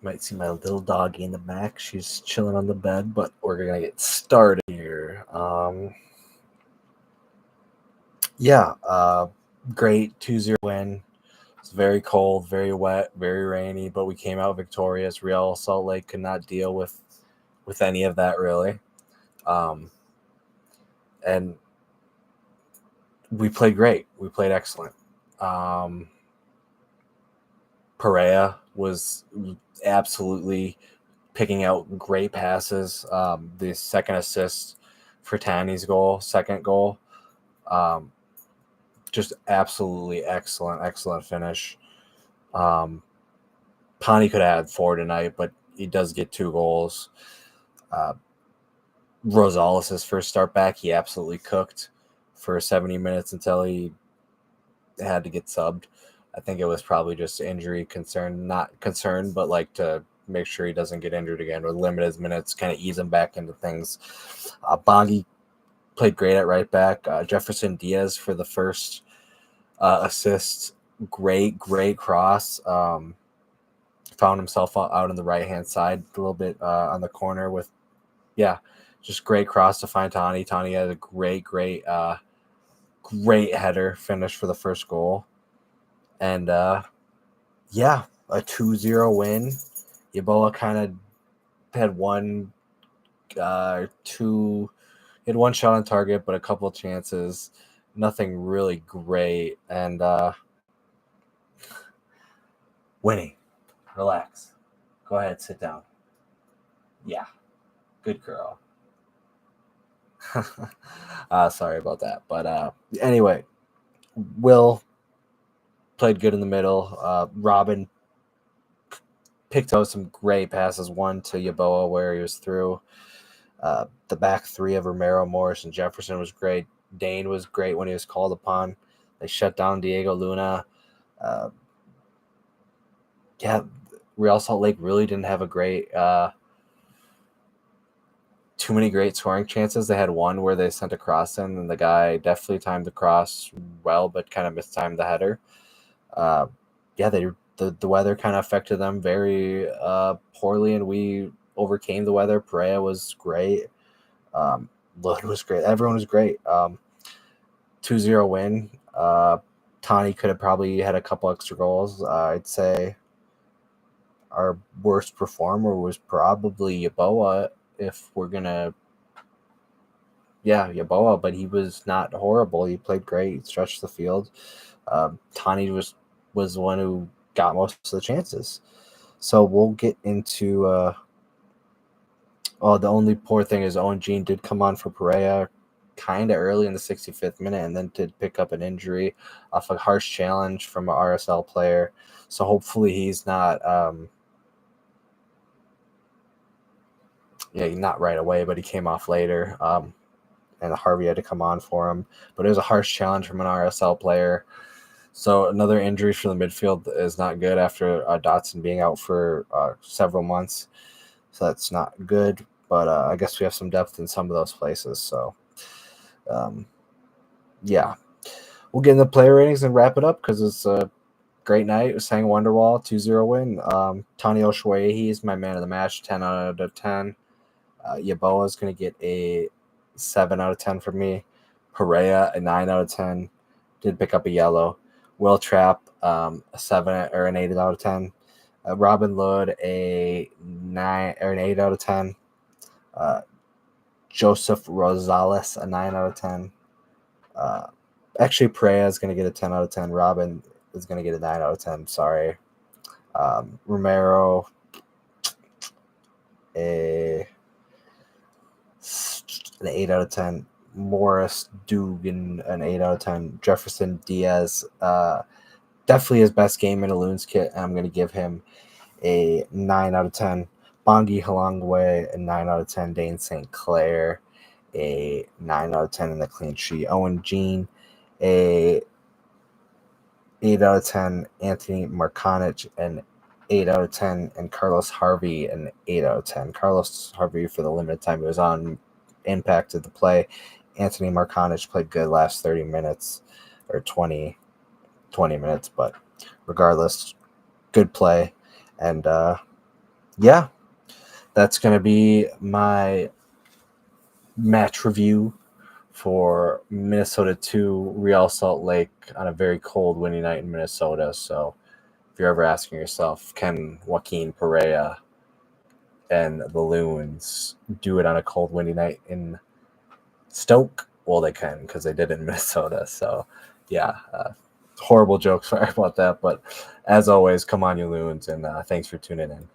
Might see my little doggy in the back. She's chilling on the bed, but we're going to get started here. Great 2-0 win. It's very cold, very wet, very rainy, but we came out victorious. Real Salt Lake could not deal with any of that, really. And we played great. We played excellent. Perea was absolutely picking out great passes. The second assist for Tanny's second goal, just absolutely excellent finish. Pani could have had 4 tonight, but he does get 2 goals. Rosales' first start back, he absolutely cooked for 70 minutes until he had to get subbed. I think it was probably just injury concern, not concern, but like to make sure he doesn't get injured again or limit his minutes, kind of ease him back into things. Bongi played great at right back. Jefferson Diaz for the first assist, great cross. Found himself out on the right-hand side a little bit on the corner with, just great cross to find Tani. Tani had a great header finish for the first goal. And, a 2-0 win. Yeboah kind of had one shot on target, but a couple of chances. Nothing really great. And Winnie, relax. Go ahead, sit down. Yeah, good girl. Sorry about that. But anyway, Will played good in the middle. Robin picked out some great passes. One to Yeboah where he was through. The back three of Romero, Morris, and Jefferson was great. Dane was great when he was called upon. They shut down Diego Luna. Real Salt Lake really didn't have a great too many great scoring chances. They had one where they sent a cross in, and the guy definitely timed the cross well, but kind of mistimed the header. The weather kind of affected them very poorly, and we overcame the weather. Perea was great. Lod was great. Everyone was great. 2-0 win. Tani could have probably had a couple extra goals. I'd say our worst performer was probably Yeboah, if we're going to Yeboah, but he was not horrible. He played great. He stretched the field. Tani was the one who got most of the chances. So we'll get into the only poor thing is Owen Jean did come on for Perea kind of early in the 65th minute and then did pick up an injury off a harsh challenge from an RSL player. So hopefully he's not not right away, but he came off later. And Harvey had to come on for him. But it was a harsh challenge from an RSL player. So another injury for the midfield is not good after Dotson being out for several months. So that's not good. But I guess we have some depth in some of those places. So, we'll get into player ratings and wrap it up because it's a great night. It was Sang Wonderwall, 2-0 win. Tani Oshwayehi is my man of the match, 10 out of 10. Yeboah is going to get a 7 out of 10 from me. Perea, a 9 out of 10. Did pick up a yellow. Will Trapp, a 7 or an 8 out of 10. Robin Lod, a 9 or an 8 out of 10. Joseph Rosales, a 9 out of 10. Actually, Perea is going to get a 10 out of 10. Robin is going to get a 9 out of 10. Sorry. Romero, an 8 out of 10. Morris Dugan, an 8 out of 10. Jefferson Diaz, definitely his best game in a Loons kit, and I'm going to give him a 9 out of 10. Bongi Halangwe, a 9 out of 10. Dane St. Clair, a 9 out of 10 in the clean sheet. Owen Jean, a 8 out of 10. Anthony Markanich, an 8 out of 10. And Carlos Harvey, an 8 out of 10. Carlos Harvey, for the limited time he was on, impacted the play. Anthony Markanich played good last 30 minutes or 20 minutes, but regardless, good play. And yeah, that's going to be my match review for Minnesota 2, Real Salt Lake on a very cold, windy night in Minnesota. So if you're ever asking yourself, can Joaquin Perea and the Loons do it on a cold, windy night in Stoke? Well, they can because they did it in Minnesota. So, yeah, horrible joke. Sorry about that. But as always, come on, you Loons, and thanks for tuning in.